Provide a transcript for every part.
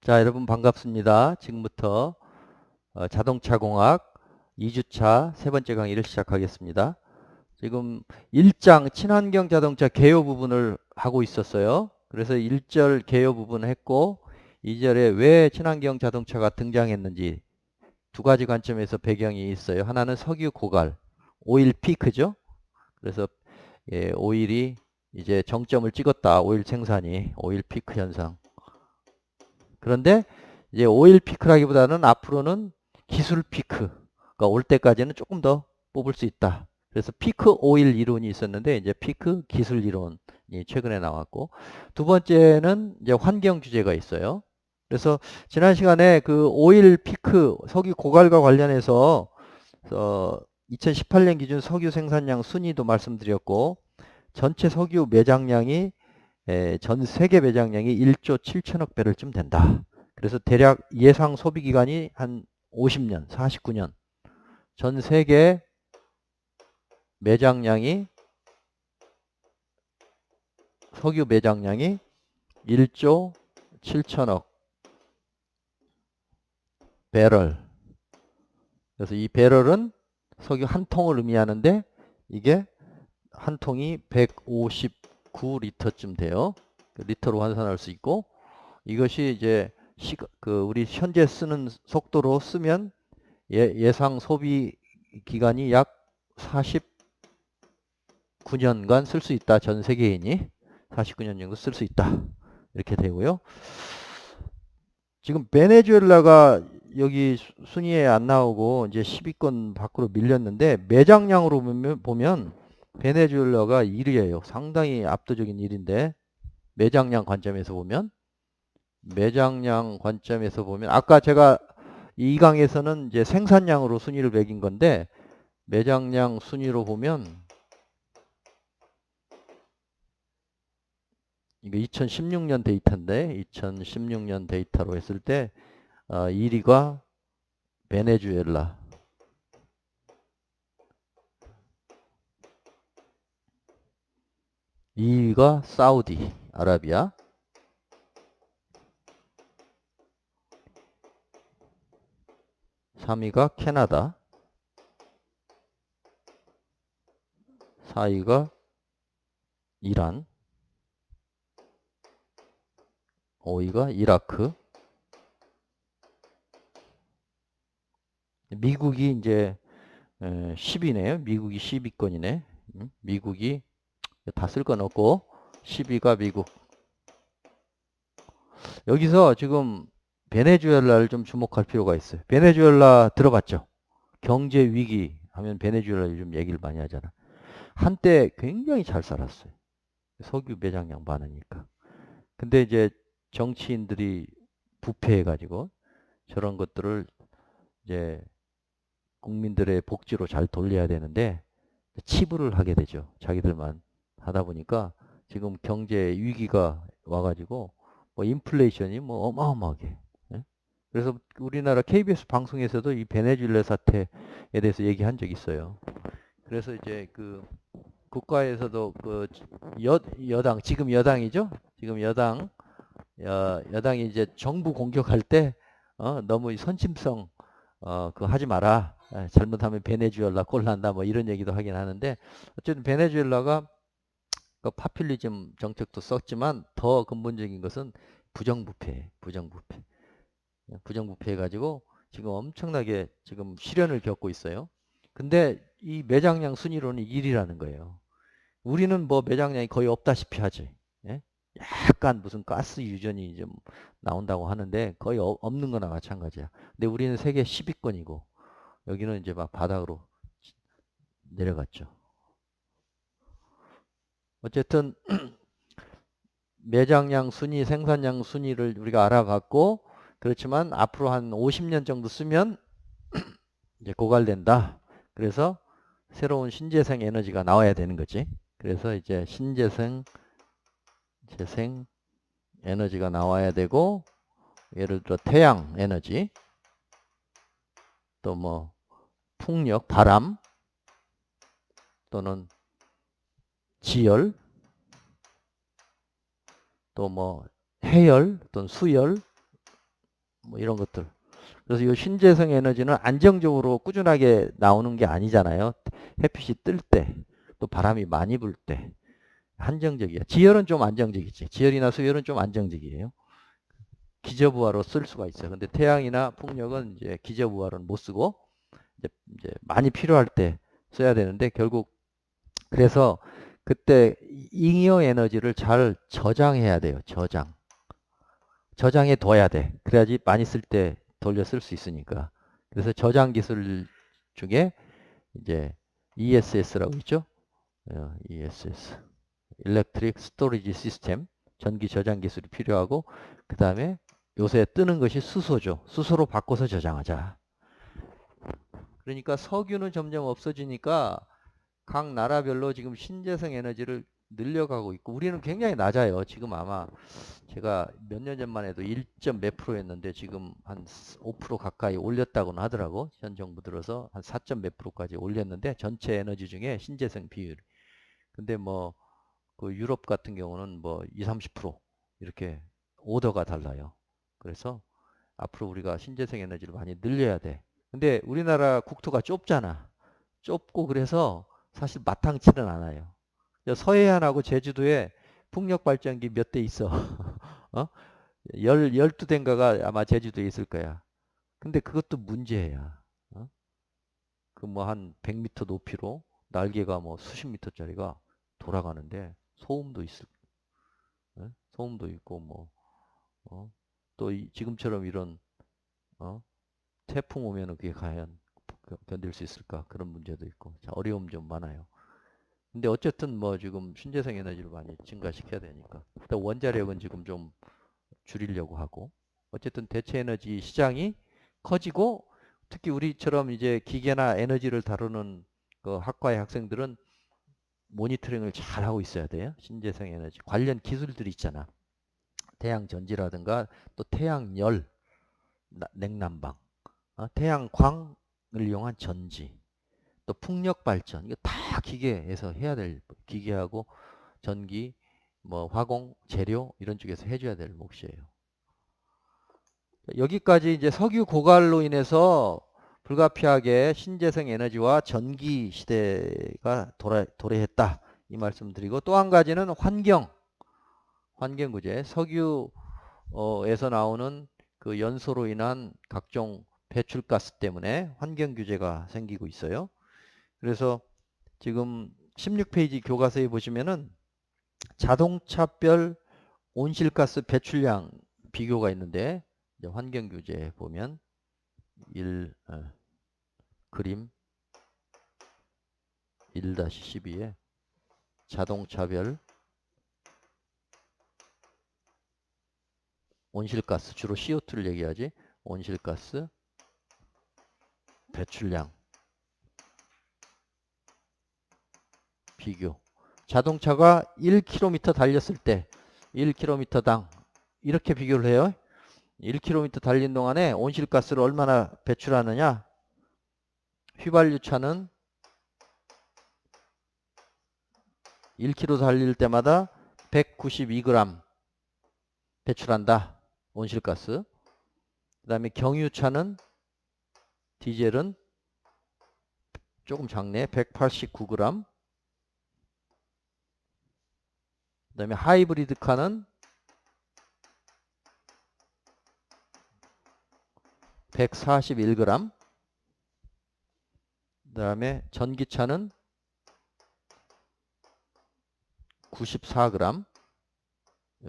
자, 여러분 반갑습니다. 지금부터 자동차 공학 2주차 세 번째 강의를 시작하겠습니다. 지금 1장 친환경 자동차 개요 부분을 하고 있었어요. 그래서 1절 개요 부분 했고 2절에 왜 친환경 자동차가 등장했는지 두 가지 관점에서 배경이 있어요. 하나는 석유 고갈, 오일 피크죠. 그래서 오일이 이제 정점을 찍었다. 오일 생산이 오일 피크 현상. 그런데 이제 오일 피크라기보다는 앞으로는 기술 피크가 올 때까지는 조금 더 뽑을 수 있다. 그래서 피크 오일 이론이 있었는데 이제 피크 기술 이론이 최근에 나왔고, 두 번째는 이제 환경 규제가 있어요. 그래서 지난 시간에 그 오일 피크 석유 고갈과 관련해서 2018년 기준 석유 생산량 순위도 말씀드렸고, 전체 석유 매장량이 전 세계 매장량이 1조 7천억 배럴쯤 된다. 그래서 대략 예상 소비 기간이 한 50년, 49년. 전 세계 매장량이 석유 매장량이 1조 7천억 배럴. 그래서 이 배럴은 석유 한 통을 의미하는데 이게 한 통이 159리터쯤 돼요. 리터로 환산할 수 있고, 이것이 이제 우리 현재 쓰는 속도로 쓰면 예상 소비 기간이 약 49년간 쓸 수 있다. 전 세계인이 49년 정도 쓸 수 있다. 이렇게 되고요. 지금 베네수엘라가 여기 순위에 안 나오고 이제 10위권 밖으로 밀렸는데, 매장량으로 보면 베네수엘라가 1위예요. 상당히 압도적인 1위인데, 매장량 관점에서 보면 아까 제가 이 강에서는 이제 생산량으로 순위를 매긴 건데, 매장량 순위로 보면 이거 2016년 데이터인데, 2016년 데이터로 했을 때 1위가 베네수엘라, 2위가 사우디 아라비아, 3위가 캐나다, 4위가 이란, 5위가 이라크. 미국이 이제 10위네요. 미국이 10위권이네. 미국이 다 쓸 건 없고 10위가 미국. 여기서 지금 베네수엘라를 좀 주목할 필요가 있어요. 베네수엘라 들어봤죠? 경제 위기 하면 베네수엘라 요즘 얘기를 많이 하잖아. 한때 굉장히 잘 살았어요. 석유 매장량 많으니까. 근데 이제 정치인들이 부패해가지고 저런 것들을 이제 국민들의 복지로 잘 돌려야 되는데 치부를 하게 되죠. 자기들만 하다 보니까 지금 경제 위기가 와가지고 뭐 인플레이션이 뭐 어마어마하게. 예? 그래서 우리나라 KBS 방송에서도 이 베네수엘라 사태에 대해서 얘기한 적이 있어요. 그래서 이제 그 국가에서도 그 여당, 지금 여당이죠? 지금 여당이 이제 정부 공격할 때 너무 선심성 그거 하지 마라. 잘못하면 베네수엘라 꼴 난다. 뭐 이런 얘기도 하긴 하는데, 어쨌든 베네수엘라가 그 파퓰리즘 정책도 썼지만 더 근본적인 것은 부정부패. 부정부패 해가지고 지금 엄청나게 지금 시련을 겪고 있어요. 근데 이 매장량 순위로는 1위라는 거예요. 우리는 뭐 매장량이 거의 없다시피 하지. 예? 약간 무슨 가스 유전이 좀 나온다고 하는데 거의 없는 거나 마찬가지야. 근데 우리는 세계 10위권이고 여기는 이제 막 바닥으로 내려갔죠. 어쨌든 매장량 순위, 생산량 순위를 우리가 알아봤고, 그렇지만 앞으로 한 50년 정도 쓰면 이제 고갈된다. 그래서 새로운 신재생 에너지가 나와야 되는 거지. 그래서 이제 재생 에너지가 나와야 되고, 예를 들어 태양 에너지, 또 뭐 풍력, 바람, 또는 지열, 또 뭐 해열 또는 수열, 뭐 이런 것들. 그래서 이 신재생 에너지는 안정적으로 꾸준하게 나오는 게 아니잖아요. 햇빛이 뜰 때, 또 바람이 많이 불 때. 한정적이야. 지열은 좀 안정적이지. 지열이나 수열은 좀 안정적이에요. 기저부하로 쓸 수가 있어요. 근데 태양이나 풍력은 이제 기저부하로는 못 쓰고 이제 많이 필요할 때 써야 되는데 결국 그래서 그때 잉여 에너지를 잘 저장해야 돼요. 저장해 둬야 돼. 그래야지 많이 쓸 때 돌려 쓸 수 있으니까. 그래서 저장 기술 중에 이제 ESS라고 있죠. ESS. Electric Storage System. 전기 저장 기술이 필요하고 그 다음에 요새 뜨는 것이 수소죠. 수소로 바꿔서 저장하자. 그러니까 석유는 점점 없어지니까 각 나라별로 지금 신재생 에너지를 늘려가고 있고 우리는 굉장히 낮아요. 지금 아마 제가 몇 년 전만 해도 1점 몇 프로였는데 지금 한 5% 가까이 올렸다고는 하더라고. 현 정부 들어서 한 4점 몇 프로까지 올렸는데 전체 에너지 중에 신재생 비율. 근데 뭐 그 유럽 같은 경우는 뭐 2, 30% 이렇게 오더가 달라요. 그래서 앞으로 우리가 신재생 에너지를 많이 늘려야 돼. 근데 우리나라 국토가 좁잖아. 좁고 그래서 사실 마땅치는 않아요. 서해안하고 제주도에 풍력 발전기 몇 대 있어. 어? 12대인가가 아마 제주도에 있을 거야. 근데 그것도 문제야. 어? 그 뭐 한 100m 높이로 날개가 뭐 수십 미터짜리가 돌아가는데 소음도 있을, 소음도 있고 뭐, 또 지금처럼 이런, 어? 태풍 오면은 그게 과연 견딜 수 있을까? 그런 문제도 있고. 자, 어려움 좀 많아요. 근데 어쨌든 뭐 지금 신재생 에너지를 많이 증가시켜야 되니까. 일단 원자력은 지금 좀 줄이려고 하고. 어쨌든 대체 에너지 시장이 커지고 특히 우리처럼 이제 기계나 에너지를 다루는 그 학과의 학생들은 모니터링을 잘 하고 있어야 돼요. 신재생 에너지 관련 기술들이 있잖아. 태양 전지라든가 또 태양열, 냉난방, 태양광을 이용한 전지, 또 풍력 발전. 이거 다 기계에서 해야 될 기계하고 전기, 뭐 화공, 재료 이런 쪽에서 해줘야 될 몫이에요. 여기까지 이제 석유 고갈로 인해서 불가피하게 신재생 에너지와 전기 시대가 도래했다. 이 말씀 드리고 또 한 가지는 환경 구제. 석유에서 나오는 그 연소로 인한 각종 배출가스 때문에 환경 규제가 생기고 있어요. 그래서 지금 16페이지 교과서에 보시면은 자동차별 온실가스 배출량 비교가 있는데 환경 규제에 보면 1 그림 1-12에 자동차별 온실가스 주로 CO2를 얘기하지 온실가스 배출량 비교. 자동차가 1km 달렸을 때 1km당 이렇게 비교를 해요. 1km 달린 동안에 온실가스를 얼마나 배출하느냐. 휘발유차는 1km 달릴 때마다 192g 배출한다. 온실가스. 그 다음에 경유차는 디젤은 조금 작네. 189g. 그 다음에 하이브리드 카는 141g. 그 다음에 전기차는 94g.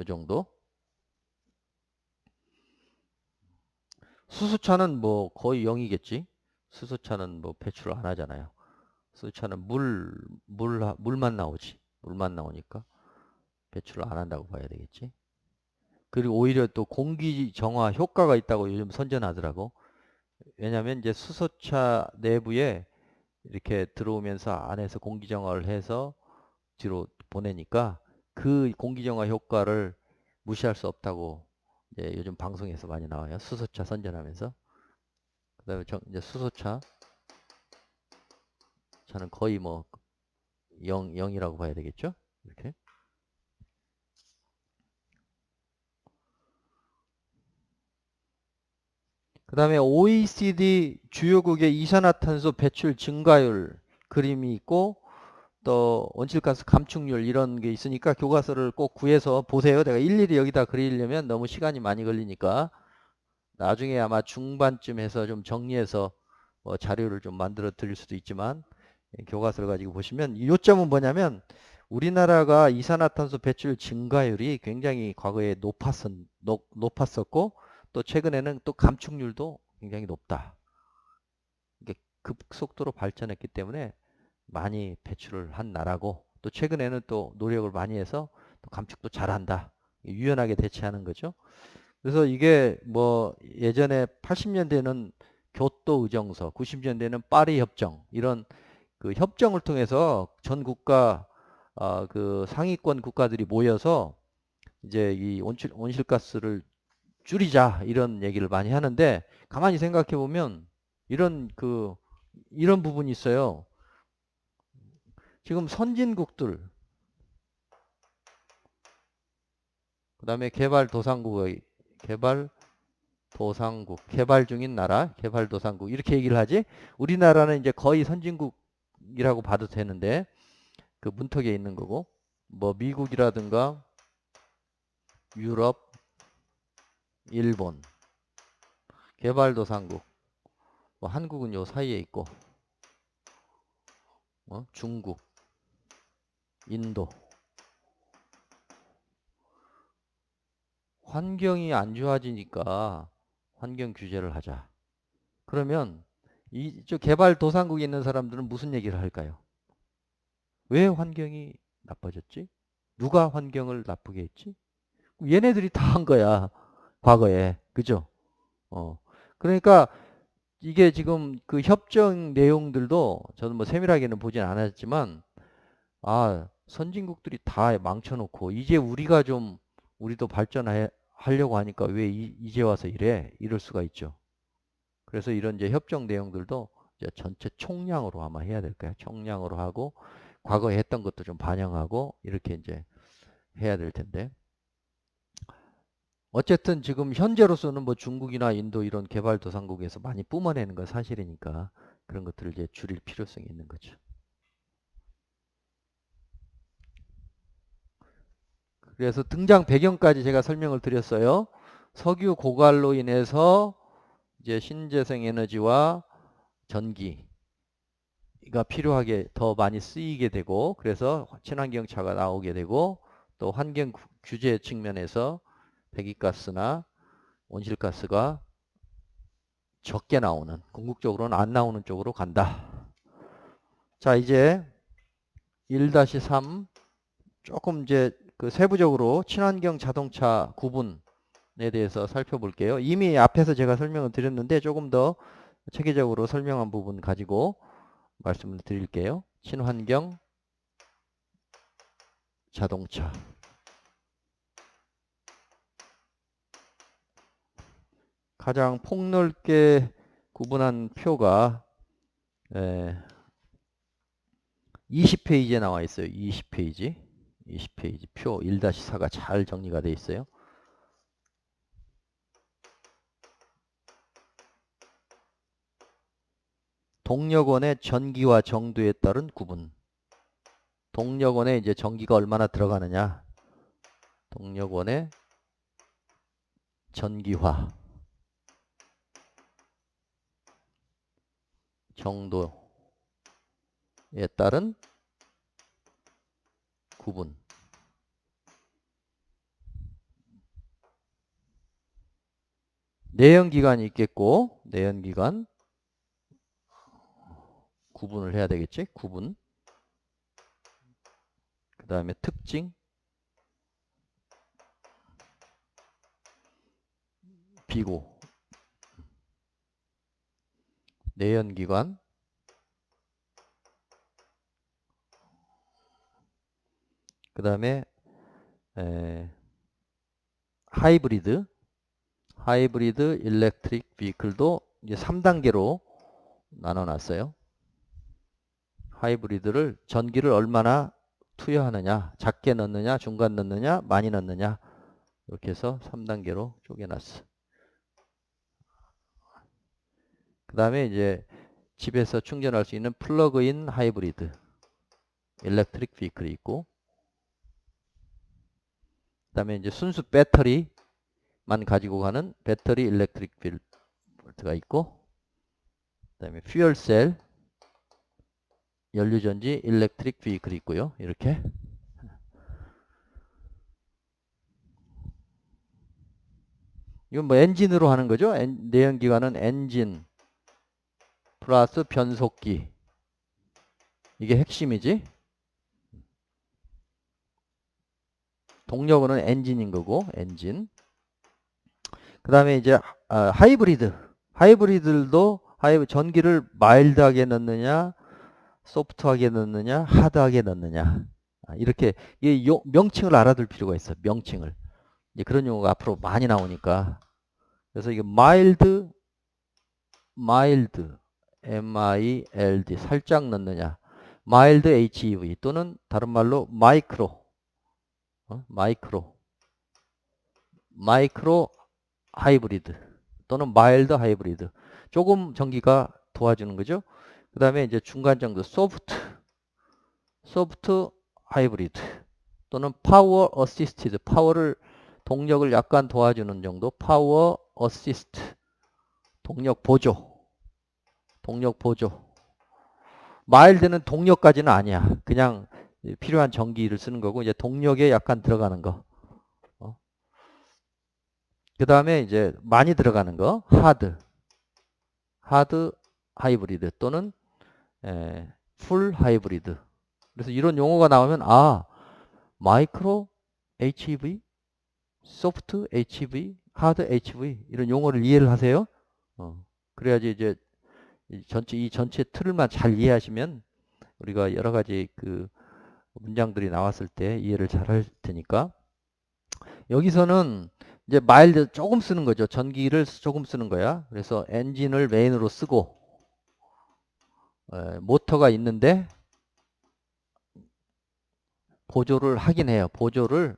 이 정도. 수소차는 뭐 거의 0이겠지. 수소차는 뭐 배출을 안 하잖아요. 수소차는 물만 나오지. 물만 나오니까 배출을 안 한다고 봐야 되겠지. 그리고 오히려 또 공기 정화 효과가 있다고 요즘 선전하더라고. 왜냐하면 이제 수소차 내부에 이렇게 들어오면서 안에서 공기 정화를 해서 뒤로 보내니까 그 공기 정화 효과를 무시할 수 없다고 이제 요즘 방송에서 많이 나와요. 수소차 선전하면서. 그다음에 이제 수소차 차는 거의 뭐 0이라고 봐야 되겠죠? 이렇게. 그 다음에 OECD 주요국의 이산화탄소 배출 증가율 그림이 있고 또 온실가스 감축률 이런 게 있으니까 교과서를 꼭 구해서 보세요. 내가 일일이 여기다 그리려면 너무 시간이 많이 걸리니까 나중에 아마 중반쯤 해서 좀 정리해서 자료를 좀 만들어 드릴 수도 있지만 교과서를 가지고 보시면 요점은 뭐냐면 우리나라가 이산화탄소 배출 증가율이 굉장히 과거에 높았었고 또 최근에는 또 감축률도 굉장히 높다. 이게 급속도로 발전했기 때문에 많이 배출을 한 나라고 또 최근에는 또 노력을 많이 해서 또 감축도 잘한다. 유연하게 대처하는 거죠. 그래서 이게 뭐 예전에 80년대는 교토 의정서, 90년대는 파리 협정 이런 그 협정을 통해서 전 국가 그 상위권 국가들이 모여서 이제 이 온실가스를 줄이자 이런 얘기를 많이 하는데 가만히 생각해 보면 이런 부분이 있어요. 지금 선진국들 그다음에 개발 중인 나라, 개발도상국 이렇게 얘기를 하지. 우리나라는 이제 거의 선진국이라고 봐도 되는데 그 문턱에 있는 거고 뭐 미국이라든가 유럽, 일본, 개발도상국, 뭐 한국은 요 사이에 있고 중국, 인도. 환경이 안 좋아지니까 환경 규제를 하자. 그러면 이쪽 개발도상국에 있는 사람들은 무슨 얘기를 할까요? 왜 환경이 나빠졌지? 누가 환경을 나쁘게 했지? 얘네들이 다 한 거야. 과거에. 그죠? 어. 그러니까 이게 지금 그 협정 내용들도 저는 뭐 세밀하게는 보진 않았지만 선진국들이 다 망쳐놓고 이제 우리가 좀 우리도 발전하려고 하니까 왜 이제 와서 이래? 이럴 수가 있죠. 그래서 이런 이제 협정 내용들도 이제 전체 총량으로 아마 해야 될 거야. 총량으로 하고 과거에 했던 것도 좀 반영하고 이렇게 이제 해야 될 텐데. 어쨌든 지금 현재로서는 뭐 중국이나 인도 이런 개발도상국에서 많이 뿜어내는 건 사실이니까 그런 것들을 이제 줄일 필요성이 있는 거죠. 그래서 등장 배경까지 제가 설명을 드렸어요. 석유 고갈로 인해서 이제 신재생 에너지와 전기가 필요하게 더 많이 쓰이게 되고 그래서 친환경차가 나오게 되고 또 환경 규제 측면에서 배기가스나 온실가스가 적게 나오는 궁극적으로는 안 나오는 쪽으로 간다. 자 이제 1-3 조금 이제 그 세부적으로 친환경 자동차 구분에 대해서 살펴볼게요. 이미 앞에서 제가 설명을 드렸는데 조금 더 체계적으로 설명한 부분 가지고 말씀을 드릴게요. 친환경 자동차. 가장 폭넓게 구분한 표가 20페이지에 나와 있어요. 20페이지. 20페이지 표 1-4가 잘 정리가 되어 있어요. 동력원의 전기와 정도에 따른 구분. 동력원에 이제 전기가 얼마나 들어가느냐. 동력원의 전기화 정도에 따른 구분. 내연기관이 있겠고 내연기관 구분을 해야 되겠지. 구분. 그 다음에 특징. 비고. 내연기관. 그 다음에 하이브리드 일렉트릭 비클도 이제 3단계로 나눠놨어요. 하이브리드를 전기를 얼마나 투여하느냐, 작게 넣느냐, 중간 넣느냐, 많이 넣느냐 이렇게 해서 3단계로 쪼개놨어. 그 다음에 이제 집에서 충전할 수 있는 플러그인 하이브리드 일렉트릭 비클이 있고, 그 다음에 이제 순수 배터리만 가지고 가는 배터리 일렉트릭 빌트가 있고, 그 다음에 퓨얼셀 연료전지 일렉트릭 비클이 있고요. 이렇게. 이건 뭐 엔진으로 하는 거죠. 내연기관은 엔진 플러스 변속기. 이게 핵심이지. 동력은 엔진인 거고, 엔진. 그 다음에 이제 하이브리드. 하이브리드들도 전기를 마일드하게 넣느냐, 소프트하게 넣느냐, 하드하게 넣느냐. 이렇게 명칭을 알아둘 필요가 있어. 명칭을. 이제 그런 용어가 앞으로 많이 나오니까. 그래서 이게 마일드, MILD 살짝 넣느냐, 마일드 HEV 또는 다른 말로 마이크로 하이브리드 또는 마일드 하이브리드. 조금 전기가 도와주는 거죠. 그 다음에 이제 중간 정도 소프트 하이브리드 또는 파워 어시스티드, 동력을 약간 도와주는 정도, 파워 어시스트, 동력 보조. 마일드는 동력까지는 아니야. 그냥 필요한 전기를 쓰는 거고, 이제 동력에 약간 들어가는 거. 그 다음에 이제 많이 들어가는 거, 하드 하이브리드 또는 풀 하이브리드. 그래서 이런 용어가 나오면 마이크로 HEV, 소프트 HEV, 하드 HEV 이런 용어를 이해를 하세요. 그래야지 이제 이 전체 틀만 잘 이해하시면 우리가 여러 가지 그 문장들이 나왔을 때 이해를 잘 할 테니까. 여기서는 이제 마일드 조금 쓰는 거죠. 전기를 조금 쓰는 거야. 그래서 엔진을 메인으로 쓰고 모터가 있는데 보조를 하긴 해요. 보조를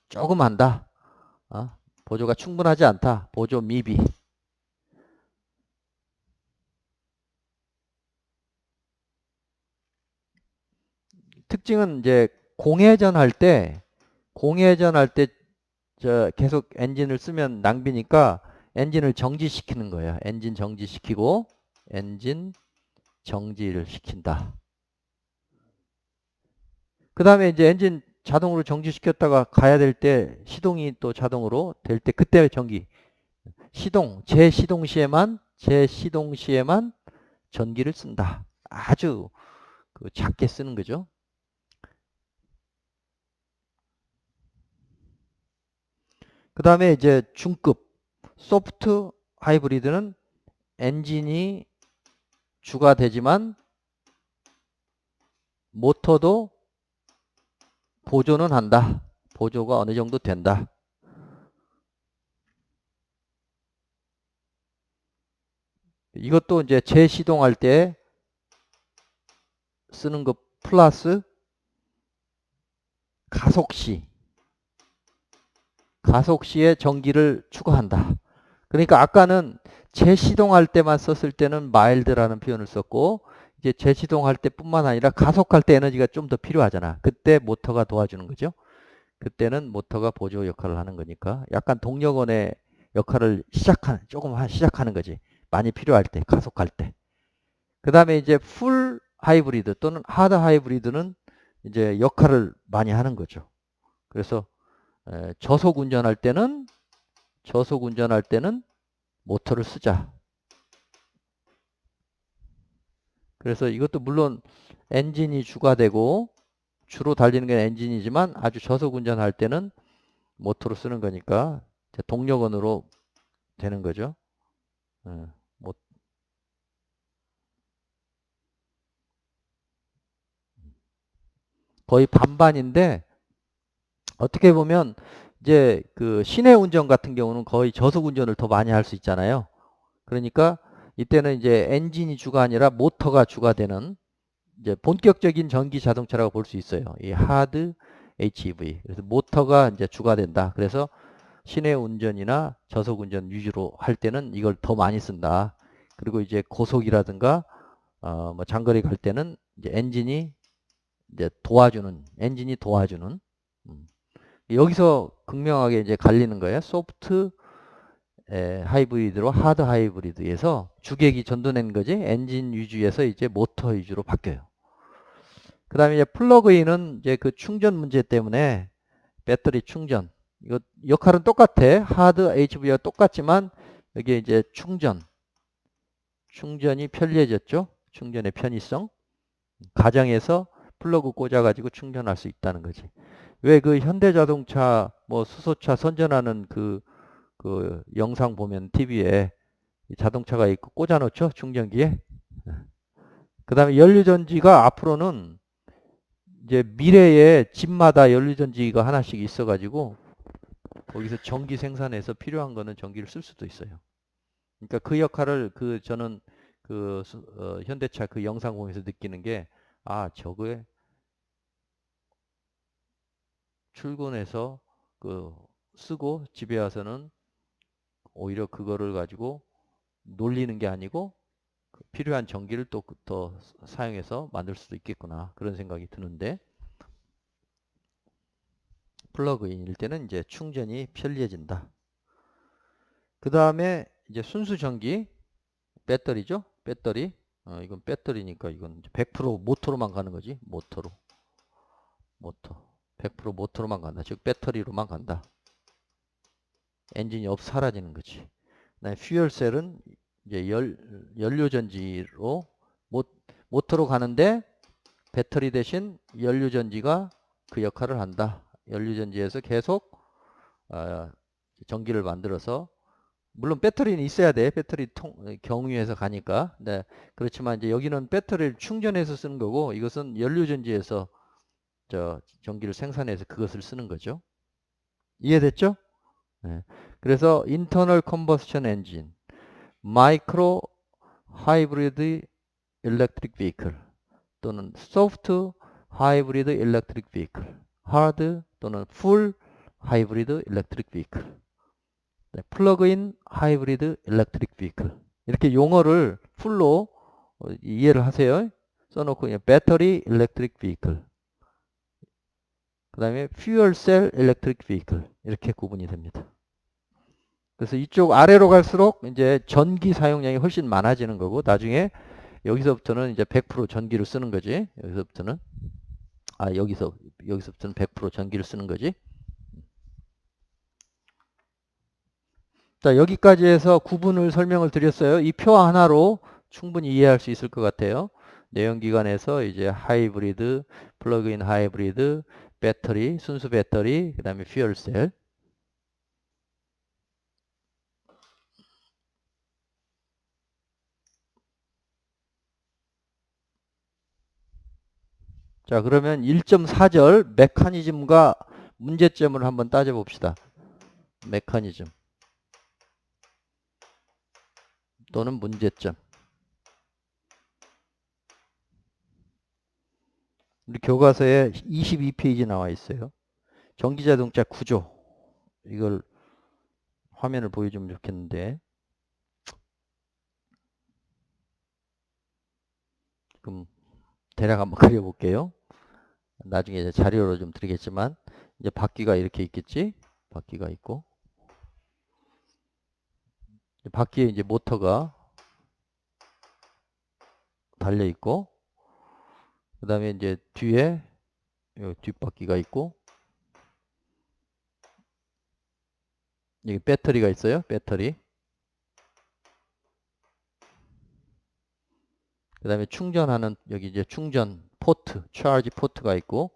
조금 한다. 보조가 충분하지 않다. 보조 미비. 특징은 이제 공회전 할 때 계속 엔진을 쓰면 낭비니까 엔진을 정지시키는 거야. 엔진 정지시키고 엔진 정지를 시킨다. 그 다음에 이제 엔진 자동으로 정지시켰다가 가야 될 때 시동이 또 자동으로 될 때 그때 전기 재시동 시에만 전기를 쓴다. 아주 작게 쓰는 거죠. 그 다음에 이제 중급 소프트 하이브리드는 엔진이 주가 되지만 모터도 보조는 한다. 보조가 어느 정도 된다. 이것도 이제 재시동할 때 쓰는 것 플러스 가속시에 전기를 추가한다. 그러니까 아까는 재시동할 때만 썼을 때는 마일드라는 표현을 썼고, 이제 재시동할 때뿐만 아니라 가속할 때 에너지가 좀 더 필요하잖아. 그때 모터가 도와주는 거죠. 그때는 모터가 보조 역할을 하는 거니까 약간 동력원의 역할을 조금 시작하는 거지. 많이 필요할 때, 가속할 때. 그 다음에 이제 풀 하이브리드 또는 하드 하이브리드는 이제 역할을 많이 하는 거죠. 그래서 저속 운전할 때는 모터를 쓰자. 그래서 이것도 물론 엔진이 주가 되고 주로 달리는 게 엔진이지만 아주 저속 운전할 때는 모터로 쓰는 거니까 동력원으로 되는 거죠. 거의 반반인데 어떻게 보면 이제 그 시내 운전 같은 경우는 거의 저속 운전을 더 많이 할 수 있잖아요. 그러니까 이때는 이제 엔진이 주가 아니라 모터가 주가 되는 이제 본격적인 전기 자동차라고 볼 수 있어요. 이 하드 HEV. 그래서 모터가 이제 주가 된다. 그래서 시내 운전이나 저속 운전 위주로 할 때는 이걸 더 많이 쓴다. 그리고 이제 고속이라든가 뭐 장거리 갈 때는 이제 엔진이 도와주는 여기서 극명하게 이제 갈리는 거예요. 소프트 하이브리드로 하드 하이브리드에서 주객이 전도낸 거지. 엔진 위주에서 이제 모터 위주로 바뀌어요. 그 다음에 이제 플러그인은 이제 그 충전 문제 때문에 배터리 충전. 이거 역할은 똑같아. 하드 HV와 똑같지만 여기에 이제 충전이 편리해졌죠. 충전의 편의성. 가정에서 플러그 꽂아가지고 충전할 수 있다는 거지. 왜 그 현대자동차 뭐 수소차 선전하는 그 영상 보면 TV에 자동차가 있고 꽂아놓죠. 충전기에. 그 다음에 연료전지가 앞으로는 이제 미래에 집마다 연료전지가 하나씩 있어가지고 거기서 전기 생산해서 필요한 거는 전기를 쓸 수도 있어요. 그러니까 그 역할을 저는 현대차 그 영상 보면서 느끼는 게 저거에 출근해서 쓰고 집에 와서는 오히려 그거를 가지고 놀리는 게 아니고 필요한 전기를 또 더 사용해서 만들 수도 있겠구나 그런 생각이 드는데 플러그인일 때는 이제 충전이 편리해진다. 그 다음에 이제 순수 전기 배터리죠. 배터리 이건 배터리니까 이건 100% 모터로만 가는 거지. 모터 100% 모터로만 간다. 즉 배터리로만 간다. 엔진이 사라지는 거지. 그다음에 퓨얼셀은 이제 연료전지로 모터로 가는데 배터리 대신 연료전지가 그 역할을 한다. 연료전지에서 계속 전기를 만들어서 물론 배터리는 있어야 돼. 배터리 경유해서 가니까. 네. 그렇지만 이제 여기는 배터리를 충전해서 쓰는 거고 이것은 연료전지에서 전기를 생산해서 그것을 쓰는 거죠. 이해됐죠? 네. 그래서 internal combustion engine, micro hybrid electric vehicle 또는 soft hybrid electric vehicle, hard 또는 full hybrid electric vehicle, 플러그인 하이브리드 일렉트릭 비클 이렇게 용어를 풀로 이해를 하세요. 써놓고 배터리 일렉트릭 비클 그 다음에 퓨얼셀 일렉트릭 비클 이렇게 구분이 됩니다. 그래서 이쪽 아래로 갈수록 이제 전기 사용량이 훨씬 많아지는 거고 나중에 여기서부터는 이제 100% 전기를 쓰는 거지. 여기서부터는 여기서부터는 100% 전기를 쓰는 거지. 자, 여기까지 해서 구분을 설명을 드렸어요. 이 표 하나로 충분히 이해할 수 있을 것 같아요. 내연기관에서 이제 하이브리드, 플러그인 하이브리드, 배터리, 순수 배터리, 그 다음에 퓨얼셀. 자, 그러면 1.4절 메커니즘과 문제점을 한번 따져봅시다. 메커니즘 또는 문제점. 우리 교과서에 22페이지 나와 있어요. 전기자동차 구조. 이걸 화면을 보여주면 좋겠는데. 그럼 대략 한번 그려볼게요. 나중에 이제 자료로 좀 드리겠지만, 이제 바퀴가 이렇게 있겠지? 바퀴가 있고. 바퀴에 이제 모터가 달려 있고, 그 다음에 이제 뒤에 뒷바퀴가 있고, 여기 배터리가 있어요. 배터리. 그 다음에 충전하는 여기 이제 충전 포트, 차지 포트가 있고,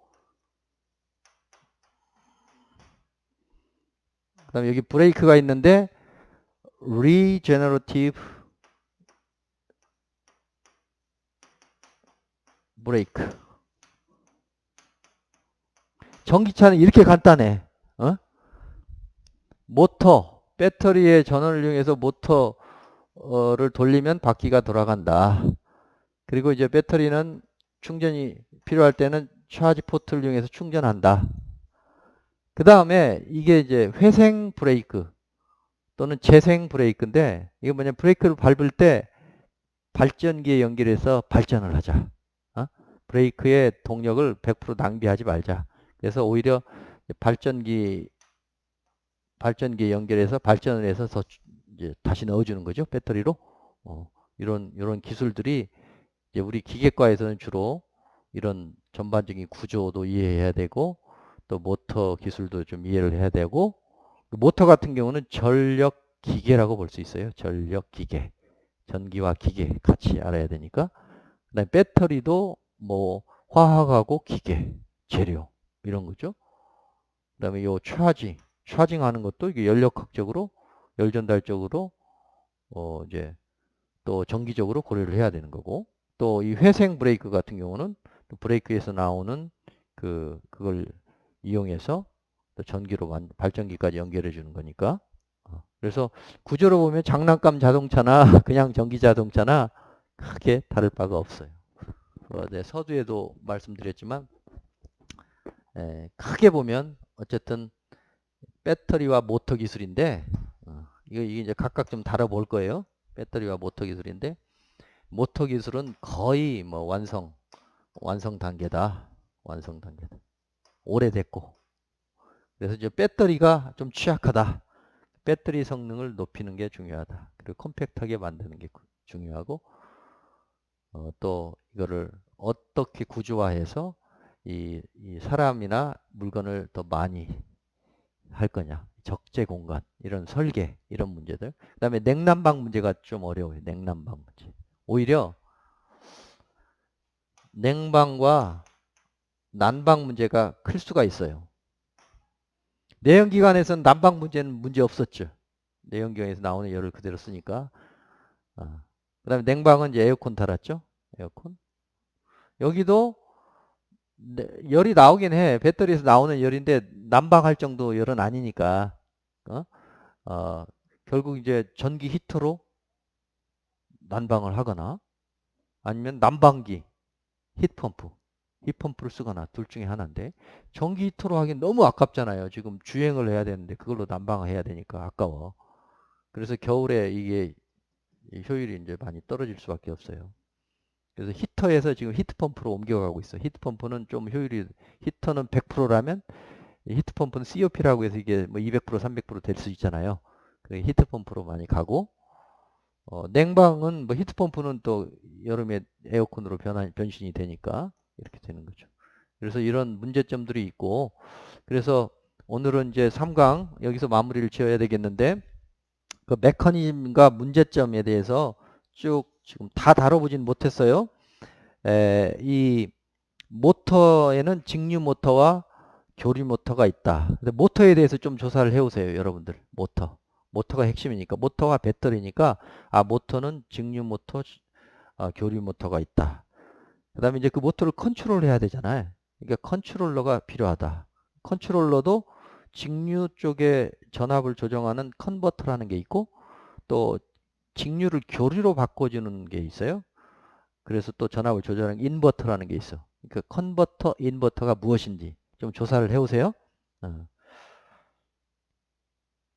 그 다음에 여기 브레이크가 있는데 regenerative 브레이크. 전기차는 이렇게 간단해. 모터, 배터리의 전원을 이용해서 모터를 돌리면 바퀴가 돌아간다. 그리고 이제 배터리는 충전이 필요할 때는 차지 포트를 이용해서 충전한다. 그 다음에 이게 이제 회생 브레이크 또는 재생 브레이크인데 이게 뭐냐면 브레이크를 밟을 때 발전기에 연결해서 발전을 하자. 브레이크의 동력을 100% 낭비하지 말자. 그래서 오히려 발전기에 연결해서 발전을 해서 이제 다시 넣어주는 거죠. 배터리로. 이런 기술들이 이제 우리 기계과에서는 주로 이런 전반적인 구조도 이해해야 되고, 또 모터 기술도 좀 이해를 해야 되고, 모터 같은 경우는 전력 기계라고 볼 수 있어요. 전력 기계. 전기와 기계 같이 알아야 되니까. 그다음에 배터리도 뭐 화학하고 기계, 재료 이런 거죠. 그다음에 요 차징 하는 것도 이게 연력학적으로, 열전달적으로 이제 또 정기적으로 고려를 해야 되는 거고, 또 이 회생 브레이크 같은 경우는 또 브레이크에서 나오는 그걸 이용해서 또 전기로 발전기까지 연결해 주는 거니까. 그래서 구조로 보면 장난감 자동차나 그냥 전기 자동차나 크게 다를 바가 없어요. 네, 서두에도 말씀드렸지만 크게 보면 어쨌든 배터리와 모터 기술인데, 이게 이제 각각 좀 다뤄볼 거예요. 배터리와 모터 기술인데, 모터 기술은 거의 뭐 완성 단계다. 완성 단계다. 오래됐고. 그래서 이제 배터리가 좀 취약하다. 배터리 성능을 높이는 게 중요하다. 그리고 컴팩트하게 만드는 게 중요하고, 또 이거를 어떻게 구조화해서 이 사람이나 물건을 더 많이 할 거냐. 적재 공간, 이런 설계, 이런 문제들. 그 다음에 냉난방 문제가 좀 어려워요. 냉난방 문제. 오히려 냉방과 난방 문제가 클 수가 있어요. 내연기관에서는 난방 문제는 문제 없었죠. 내연기관에서 나오는 열을 그대로 쓰니까. 그 다음에 냉방은 이제 에어컨 달았죠. 에어컨. 여기도 열이 나오긴 해. 배터리에서 나오는 열인데 난방할 정도 열은 아니니까. 결국 이제 전기 히터로 난방을 하거나, 아니면 난방기, 히트펌프를 쓰거나, 둘 중에 하나인데, 전기 히터로 하긴 너무 아깝잖아요. 지금 주행을 해야 되는데 그걸로 난방을 해야 되니까 아까워. 그래서 겨울에 이게 효율이 이제 많이 떨어질 수밖에 없어요. 그래서 히터에서 지금 히트펌프로 옮겨가고 있어. 히트펌프는 좀 효율이, 히터는 100%라면 히트펌프는 COP라고 해서 이게 뭐 200%, 300%될 수 있잖아요. 히트펌프로 많이 가고, 냉방은 뭐 히트펌프는 또 여름에 에어컨으로 변신이 되니까 이렇게 되는 거죠. 그래서 이런 문제점들이 있고, 그래서 오늘은 이제 3강 여기서 마무리를 지어야 되겠는데, 그 메커니즘과 문제점에 대해서 쭉 지금 다 다뤄보진 못했어요. 이 모터에는 직류 모터와 교류 모터가 있다. 근데 모터에 대해서 좀 조사를 해오세요, 여러분들. 모터가 핵심이니까, 모터가 배터리니까, 모터는 직류 모터, 교류 모터가 있다. 그 다음에 이제 그 모터를 컨트롤해야 되잖아요. 그러니까 컨트롤러가 필요하다. 컨트롤러도 직류 쪽에 전압을 조정하는 컨버터라는 게 있고, 또 직류를 교류로 바꿔주는 게 있어요. 그래서 또 전압을 조절하는 인버터라는 게 있어. 그러니까 컨버터, 인버터가 무엇인지 좀 조사를 해오세요.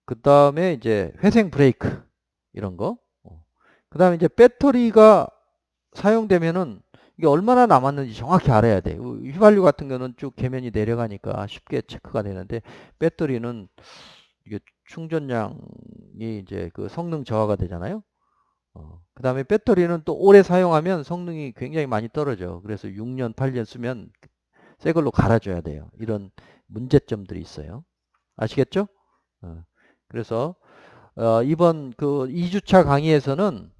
그 다음에 이제 회생 브레이크 이런 거. 그 다음에 이제 배터리가 사용되면은 이게 얼마나 남았는지 정확히 알아야 돼. 휘발유 같은 거는 쭉 계면이 내려가니까 쉽게 체크가 되는데, 배터리는 이게 충전량이 이제 그 성능 저하가 되잖아요. 그 다음에 배터리는 또 오래 사용하면 성능이 굉장히 많이 떨어져. 그래서 6년, 8년 쓰면 새 걸로 갈아줘야 돼요. 이런 문제점들이 있어요. 아시겠죠? 그래서 이번 그 2주차 강의에서는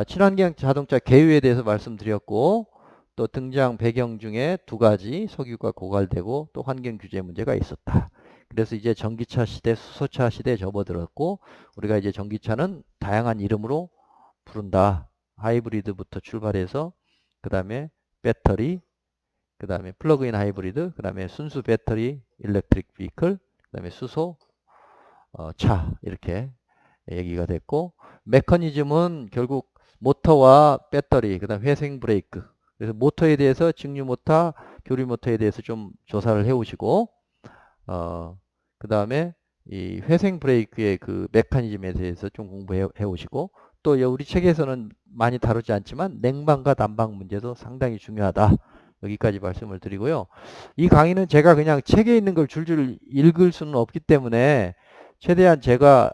친환경 자동차 개요에 대해서 말씀드렸고, 또 등장 배경 중에 두 가지, 석유가 고갈되고 또 환경 규제 문제가 있었다. 그래서 이제 전기차 시대, 수소차 시대에 접어들었고, 우리가 이제 전기차는 다양한 이름으로 부른다. 하이브리드부터 출발해서 그 다음에 배터리, 그 다음에 플러그인 하이브리드, 그 다음에 순수 배터리, 일렉트릭 비클, 그 다음에 수소, 차, 이렇게 얘기가 됐고, 메커니즘은 결국 모터와 배터리, 그 다음 회생 브레이크. 그래서 모터에 대해서 직류 모터, 교류 모터에 대해서 좀 조사를 해오시고, 그 다음에 이 회생 브레이크의 그 메커니즘에 대해서 좀 공부해 오시고, 또 우리 책에서는 많이 다루지 않지만 냉방과 난방 문제도 상당히 중요하다. 여기까지 말씀을 드리고요. 이 강의는 제가 그냥 책에 있는 걸 줄줄 읽을 수는 없기 때문에 최대한 제가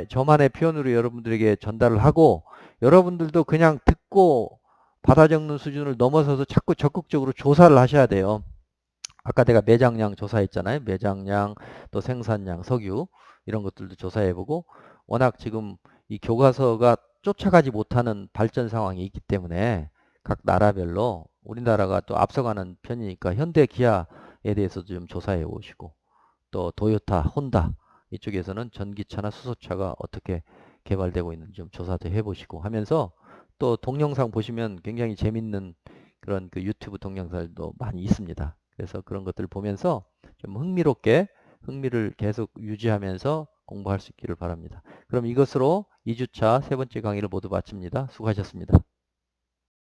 저만의 표현으로 여러분들에게 전달을 하고, 여러분들도 그냥 듣고 받아 적는 수준을 넘어서서 자꾸 적극적으로 조사를 하셔야 돼요. 아까 내가 매장량 조사했잖아요. 매장량, 또 생산량, 석유 이런 것들도 조사해보고, 워낙 지금 이 교과서가 쫓아가지 못하는 발전 상황이 있기 때문에 각 나라별로 우리나라가 또 앞서가는 편이니까 현대 기아에 대해서도 좀 조사해 보시고, 또 도요타, 혼다 이쪽에서는 전기차나 수소차가 어떻게 개발되고 있는지 좀 조사도 해보시고 하면서, 또 동영상 보시면 굉장히 재밌는 그런 그 유튜브 동영상도 많이 있습니다. 그래서 그런 것들을 보면서 좀 흥미를 계속 유지하면서 공부할 수 있기를 바랍니다. 그럼 이것으로 2주차 세 번째 강의를 모두 마칩니다. 수고하셨습니다.